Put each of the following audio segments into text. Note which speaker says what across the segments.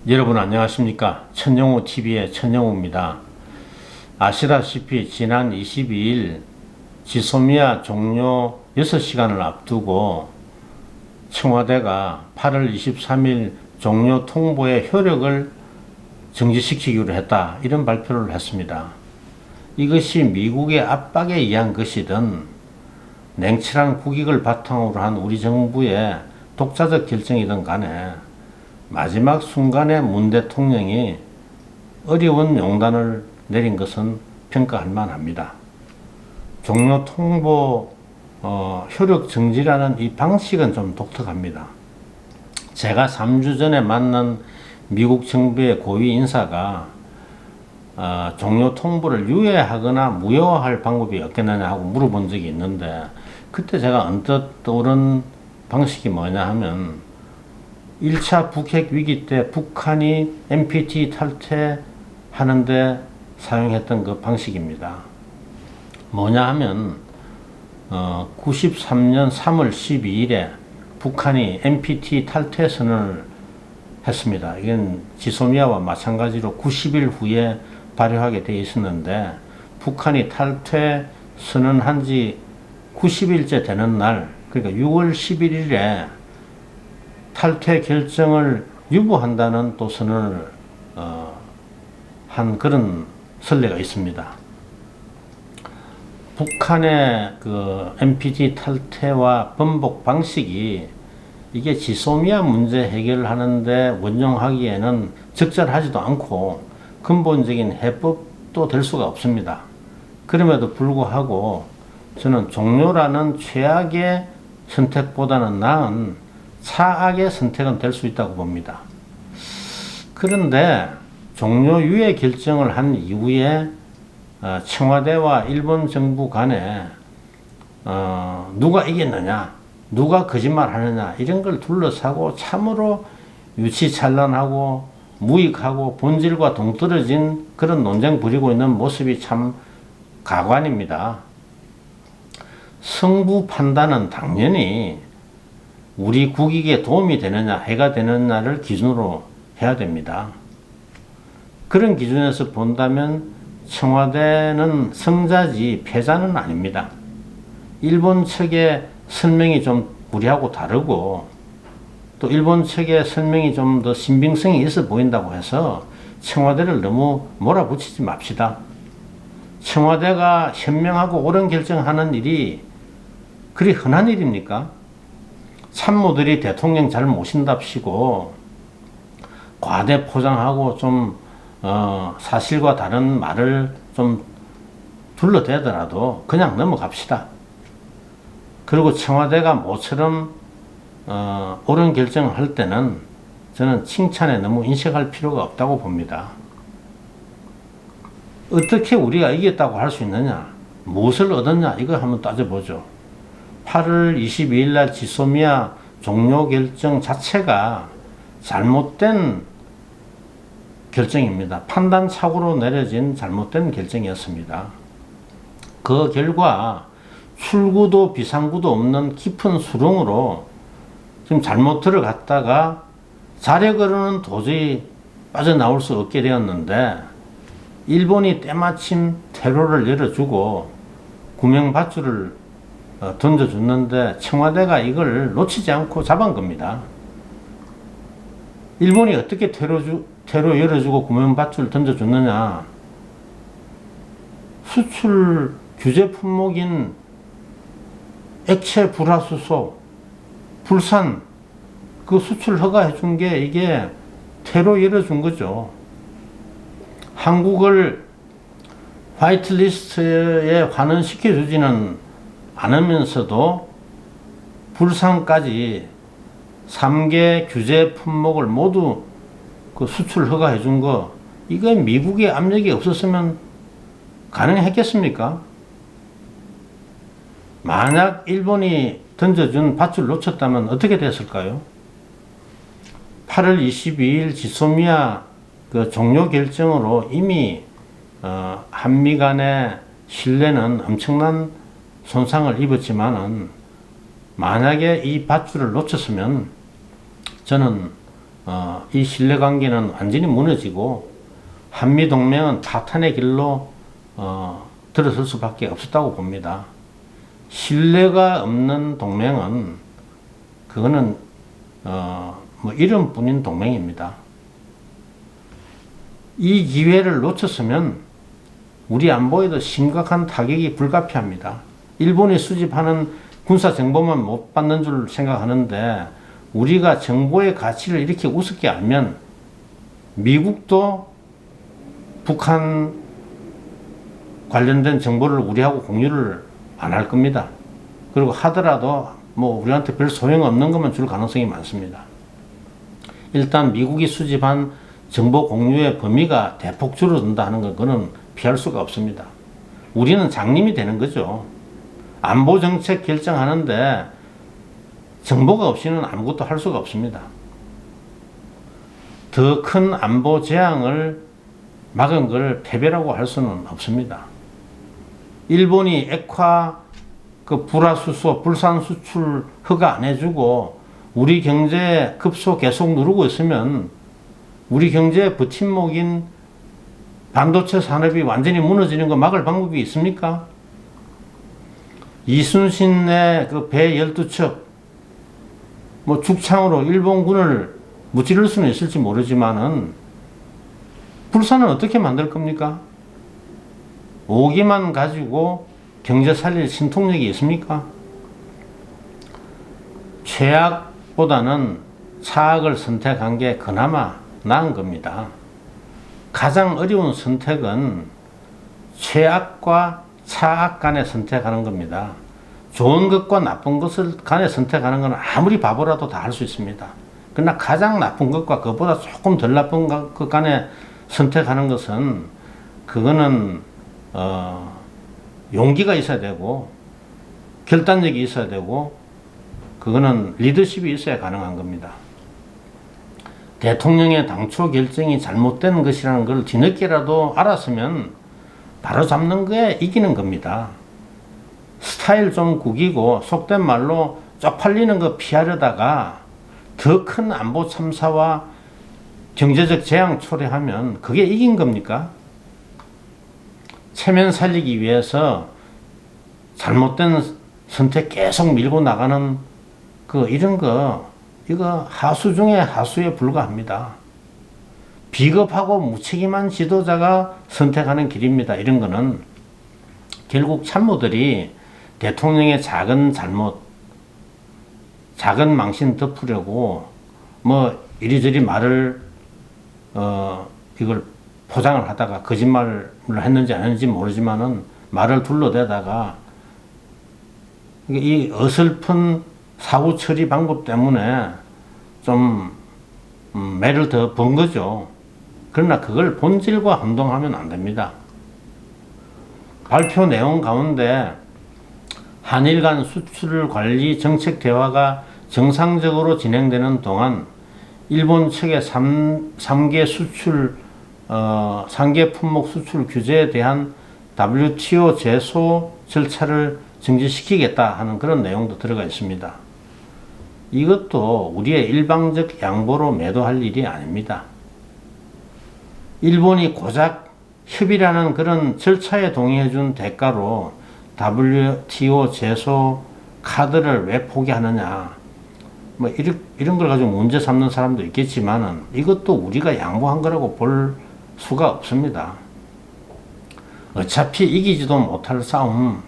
Speaker 1: 여러분 안녕하십니까? 천영호TV의 천영호입니다. 아시다시피 지난 22일 지소미아 종료 6시간을 앞두고 청와대가 8월 23일 종료 통보의 효력을 정지시키기로 했다, 이런 발표를 했습니다. 이것이 미국의 압박에 의한 것이든 냉철한 국익을 바탕으로 한 우리 정부의 독자적 결정이든 간에 마지막 순간에 문 대통령이 어려운 용단을 내린 것은 평가할 만합니다. 종료 통보 효력 정지라는 이 방식은 좀 독특합니다. 제가 3주 전에 만난 미국 정부의 고위 인사가 종료 통보를 유예하거나 무효화할 방법이 없겠느냐 하고 물어본 적이 있는데, 그때 제가 언뜻 떠오른 방식이 뭐냐 하면 1차 북핵 위기 때 북한이 NPT 탈퇴하는데 사용했던 그 방식입니다. 뭐냐 하면 93년 3월 12일에 북한이 NPT 탈퇴 선언을 했습니다. 이건 지소미아와 마찬가지로 90일 후에 발효하게 되어 있었는데, 북한이 탈퇴 선언한 지 90일째 되는 날, 그러니까 6월 11일에 탈퇴 결정을 유보한다는 또 선언을 한 그런 선례가 있습니다. 북한의 그 NPT 탈퇴와 번복 방식이 이게 지소미아 문제 해결하는데 원용하기에는 적절하지도 않고 근본적인 해법도 될 수가 없습니다. 그럼에도 불구하고 저는 종료라는 최악의 선택보다는 나은 차악의 선택은 될 수 있다고 봅니다. 그런데 종료 유예 결정을 한 이후에 청와대와 일본 정부 간에 누가 이겼느냐, 누가 거짓말 하느냐, 이런 걸 둘러싸고 참으로 유치찬란하고 무익하고 본질과 동떨어진 그런 논쟁 부리고 있는 모습이 참 가관입니다. 성부 판단은 당연히 우리 국익에 도움이 되느냐 해가 되느냐를 기준으로 해야 됩니다. 그런 기준에서 본다면 청와대는 성자지 패자는 아닙니다. 일본 측의 설명이 좀 우리하고 다르고, 또 일본 측의 설명이 좀 더 신빙성이 있어 보인다고 해서 청와대를 너무 몰아붙이지 맙시다. 청와대가 현명하고 옳은 결정하는 일이 그리 흔한 일입니까? 참모들이 대통령 잘 모신답시고 과대 포장하고 좀 사실과 다른 말을 좀 둘러대더라도 그냥 넘어갑시다. 그리고 청와대가 모처럼 옳은 결정을 할 때는 저는 칭찬에 너무 인식할 필요가 없다고 봅니다. 어떻게 우리가 이겼다고 할 수 있느냐, 무엇을 얻었냐, 이거 한번 따져보죠. 8월 22일 날 지소미아 종료 결정 자체가 잘못된 결정입니다. 판단착오로 내려진 잘못된 결정이었습니다. 그 결과 출구도 비상구도 없는 깊은 수렁으로 지금 잘못 들어갔다가 자력으로는 도저히 빠져나올 수 없게 되었는데, 일본이 때마침 퇴로를 열어주고 구명밧줄을 던져줬는데 청와대가 이걸 놓치지 않고 잡은 겁니다. 일본이 어떻게 퇴로 열어주고 구명밧줄 던져줬느냐, 수출 규제 품목인 액체 불화수소, 불산, 그 수출 허가해 준 게 이게 퇴로 열어준 거죠. 한국을 화이트리스트에 환원시켜 주지는 않으면서도 불산까지 3개 규제 품목을 모두 그 수출 허가해 준 거, 이거 미국의 압력이 없었으면 가능했겠습니까? 만약 일본이 던져준 밧줄 놓쳤다면 어떻게 됐을까요? 8월 22일 지소미아 그 종료 결정으로 이미 한미 간의 신뢰는 엄청난 손상을 입었지만은, 만약에 이 밧줄을 놓쳤으면 저는 이 신뢰관계는 완전히 무너지고 한미동맹은 파탄의 길로 들어설 수밖에 없었다고 봅니다. 신뢰가 없는 동맹은 그거는 뭐 이름뿐인 동맹입니다. 이 기회를 놓쳤으면 우리 안보에도 심각한 타격이 불가피합니다. 일본이 수집하는 군사 정보만 못 받는 줄 생각하는데 우리가 정보의 가치를 이렇게 우습게 알면 미국도 북한 관련된 정보를 우리하고 공유를 안 할 겁니다. 그리고 하더라도 뭐 우리한테 별 소용없는 것만 줄 가능성이 많습니다. 일단 미국이 수집한 정보 공유의 범위가 대폭 줄어든다 하는 건 그거는 피할 수가 없습니다. 우리는 장님이 되는 거죠. 안보 정책 결정하는데 정보가 없이는 아무것도 할 수가 없습니다. 더 큰 안보 재앙을 막은 걸 패배라고 할 수는 없습니다. 일본이 액화 불화수소 불산 수출 허가 안 해주고 우리 경제 급소 계속 누르고 있으면 우리 경제의 버팀목인 반도체 산업이 완전히 무너지는 거 막을 방법이 있습니까? 이순신의 그 배 12척 뭐 죽창으로 일본군을 무찌를 수는 있을지 모르지만은 불산은 어떻게 만들 겁니까? 오기만 가지고 경제 살릴 신통력이 있습니까? 최악보다는 차악을 선택한 게 그나마 나은 겁니다. 가장 어려운 선택은 최악과 차악 간에 선택하는 겁니다. 좋은 것과 나쁜 것을 간에 선택하는 건 아무리 바보라도 다 할 수 있습니다. 그러나 가장 나쁜 것과 그것보다 조금 덜 나쁜 것 간에 선택하는 것은 그거는 용기가 있어야 되고 결단력이 있어야 되고 그거는 리더십이 있어야 가능한 겁니다. 대통령의 당초 결정이 잘못된 것이라는 걸 뒤늦게라도 알았으면 바로 잡는 거에 이기는 겁니다. 스타일 좀 구기고 속된 말로 쪽팔리는 거 피하려다가 더 큰 안보 참사와 경제적 재앙 초래하면 그게 이긴 겁니까? 체면 살리기 위해서 잘못된 선택 계속 밀고 나가는 이런 거 이거 하수 중에 하수에 불과합니다. 비겁하고 무책임한 지도자가 선택하는 길입니다. 이런 거는 결국 참모들이 대통령의 작은 잘못, 작은 망신 덮으려고 뭐 이리저리 말을 이걸 포장을 하다가 거짓말을 했는지 안 했는지 모르지만은 말을 둘러대다가 이 어설픈 사후 처리 방법 때문에 좀 매를 더 번 거죠. 그러나 그걸 본질과 혼동하면 안 됩니다. 발표 내용 가운데 한일 간 수출 관리 정책 대화가 정상적으로 진행되는 동안 일본 측의 3개 수출 3개 품목 수출 규제에 대한 WTO 제소 절차를 정지시키겠다 하는 그런 내용도 들어가 있습니다. 이것도 우리의 일방적 양보로 매도할 일이 아닙니다. 일본이 고작 협의라는 그런 절차에 동의해준 대가로 WTO 제소 카드를 왜 포기하느냐. 뭐 이런 걸 가지고 문제 삼는 사람도 있겠지만은 이것도 우리가 양보한 거라고 볼 수가 없습니다. 어차피 이기지도 못할 싸움,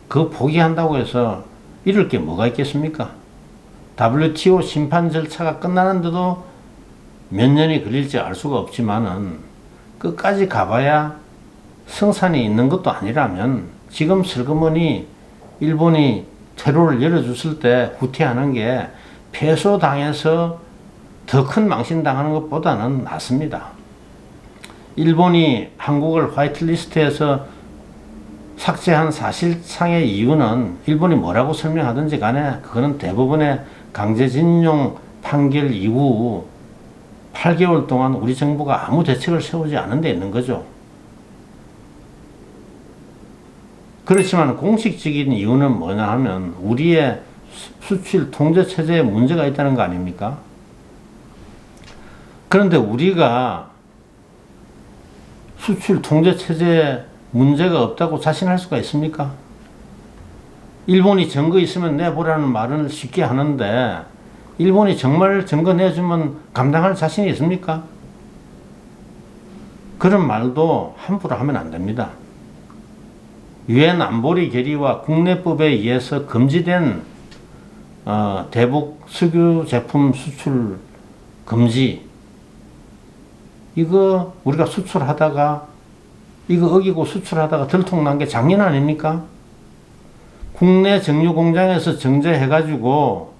Speaker 1: 그거 포기한다고 해서 잃을 게 뭐가 있겠습니까? WTO 심판 절차가 끝나는데도 몇 년이 걸릴지 알 수가 없지만은 끝까지 가봐야 승산이 있는 것도 아니라면 지금 슬그머니 일본이 퇴로를 열어줬을 때 후퇴하는 게 패소당해서 더 큰 망신당하는 것보다는 낫습니다. 일본이 한국을 화이트리스트에서 삭제한 사실상의 이유는 일본이 뭐라고 설명하든지 간에 그거는 대부분의 강제징용 판결 이후 8개월 동안 우리 정부가 아무 대책을 세우지 않은 데 있는 거죠. 그렇지만 공식적인 이유는 뭐냐 하면 우리의 수출 통제 체제에 문제가 있다는 거 아닙니까? 그런데 우리가 수출 통제 체제에 문제가 없다고 자신할 수가 있습니까? 일본이 증거 있으면 내보라는 말은 쉽게 하는데 일본이 정말 증거 내주면 감당할 자신이 있습니까? 그런 말도 함부로 하면 안 됩니다. 유엔 안보리 결의와 국내법에 의해서 금지된 대북 석유 제품 수출 금지, 이거 우리가 수출하다가 이거 어기고 수출하다가 들통난 게 작년 아닙니까? 국내 정유 공장에서 정제해가지고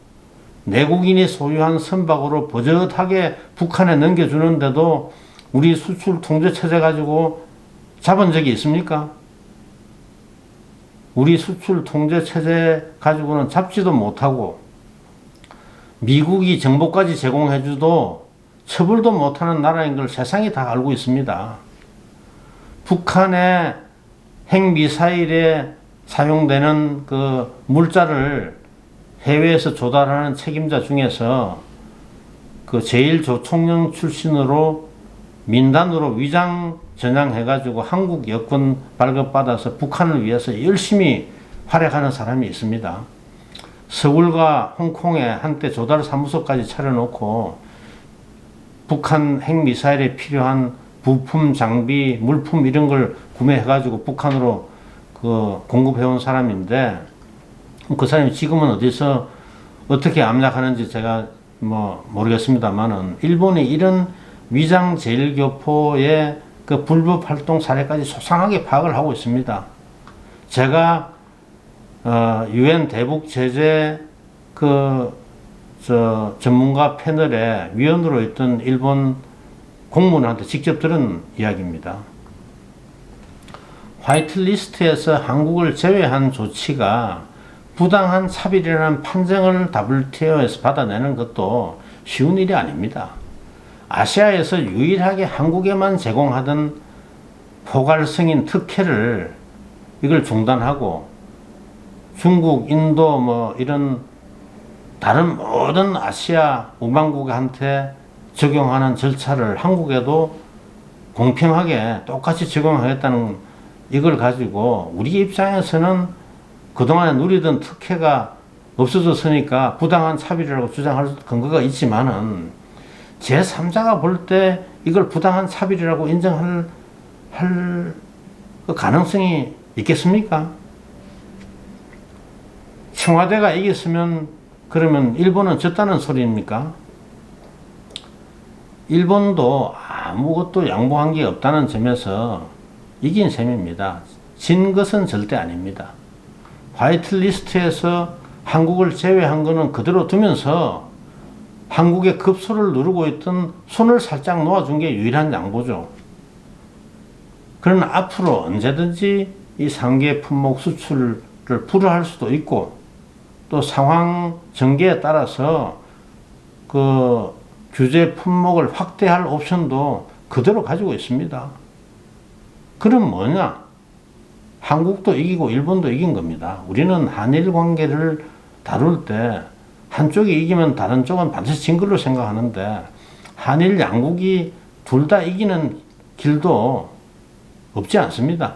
Speaker 1: 내국인이 소유한 선박으로 버젓하게 북한에 넘겨주는데도 우리 수출 통제 체제 가지고 잡은 적이 있습니까? 우리 수출 통제 체제 가지고는 잡지도 못하고 미국이 정보까지 제공해줘도 처벌도 못하는 나라인 걸 세상이 다 알고 있습니다. 북한의 핵미사일에 사용되는 그 물자를 해외에서 조달하는 책임자 중에서 그 제1조총령 출신으로 민단으로 위장 전향해가지고 한국 여권 발급받아서 북한을 위해서 열심히 활약하는 사람이 있습니다. 서울과 홍콩에 한때 조달 사무소까지 차려놓고 북한 핵미사일에 필요한 부품, 장비, 물품 이런 걸 구매해가지고 북한으로 그 공급해온 사람인데 그 사람이 지금은 어디서 어떻게 압력하는지 제가 뭐 모르겠습니다만은 일본이 이런 위장 제1교포의 그 불법 활동 사례까지 소상하게 파악을 하고 있습니다. 제가 유엔 대북 제재 전문가 패널에 위원으로 있던 일본 공무원한테 직접 들은 이야기입니다. 화이트리스트에서 한국을 제외한 조치가 부당한 차별이라는 판정을 WTO에서 받아내는 것도 쉬운 일이 아닙니다. 아시아에서 유일하게 한국에만 제공하던 포괄성인 특혜를 이걸 중단하고 중국, 인도 뭐 이런 다른 모든 아시아 우방국한테 적용하는 절차를 한국에도 공평하게 똑같이 적용하겠다는 이걸 가지고 우리 입장에서는 그동안에 누리던 특혜가 없어졌으니까 부당한 차별이라고 주장할 근거가 있지만은 제3자가 볼 때 이걸 부당한 차별이라고 인정할 그 가능성이 있겠습니까? 청와대가 이겼으면 그러면 일본은 졌다는 소리입니까? 일본도 아무것도 양보한 게 없다는 점에서 이긴 셈입니다. 진 것은 절대 아닙니다. 화이트리스트에서 한국을 제외한 거는 그대로 두면서 한국의 급소를 누르고 있던 손을 살짝 놓아준 게 유일한 양보죠. 그러나 앞으로 언제든지 이 3개 품목 수출을 불허할 수도 있고 또 상황 전개에 따라서 그 규제 품목을 확대할 옵션도 그대로 가지고 있습니다. 그럼 뭐냐? 한국도 이기고 일본도 이긴 겁니다. 우리는 한일 관계를 다룰 때 한쪽이 이기면 다른 쪽은 반드시 진 걸로 생각하는데 한일 양국이 둘 다 이기는 길도 없지 않습니다.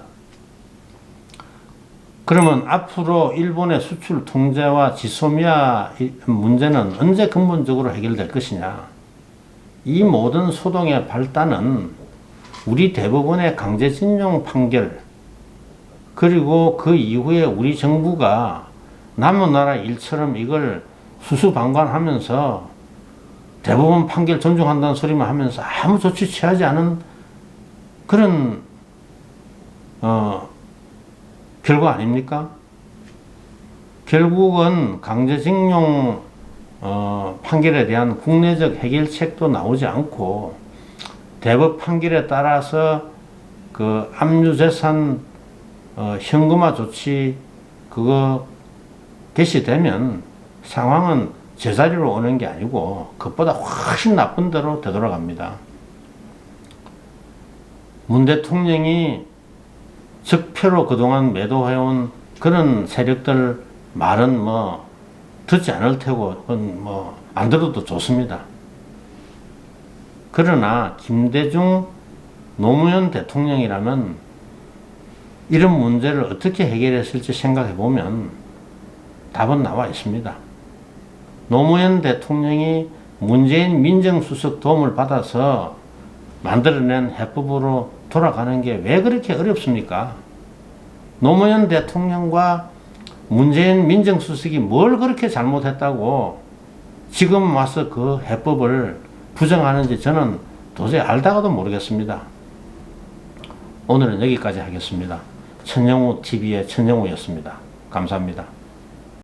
Speaker 1: 그러면 앞으로 일본의 수출 통제와 지소미아 문제는 언제 근본적으로 해결될 것이냐? 이 모든 소동의 발단은 우리 대법원의 강제징용 판결 그리고 그 이후에 우리 정부가 남의 나라 일처럼 이걸 수수방관하면서 대법원 판결 존중한다는 소리만 하면서 아무 조치 취하지 않은 그런 결과 아닙니까? 결국은 강제징용 판결에 대한 국내적 해결책도 나오지 않고 대법 판결에 따라서 그 압류재산 현금화 조치 그거 개시되면 상황은 제자리로 오는 게 아니고 그것보다 훨씬 나쁜 데로 되돌아갑니다. 문 대통령이 적폐로 그동안 매도해온 그런 세력들 말은 뭐 듣지 않을 테고 뭐 안 들어도 좋습니다. 그러나 김대중 노무현 대통령이라면 이런 문제를 어떻게 해결했을지 생각해 보면 답은 나와 있습니다. 노무현 대통령이 문재인 민정수석 도움을 받아서 만들어낸 해법으로 돌아가는 게 왜 그렇게 어렵습니까? 노무현 대통령과 문재인 민정수석이 뭘 그렇게 잘못했다고 지금 와서 그 해법을 부정하는지 저는 도저히 알다가도 모르겠습니다. 오늘은 여기까지 하겠습니다. 천영우 TV의 천영우였습니다. 감사합니다.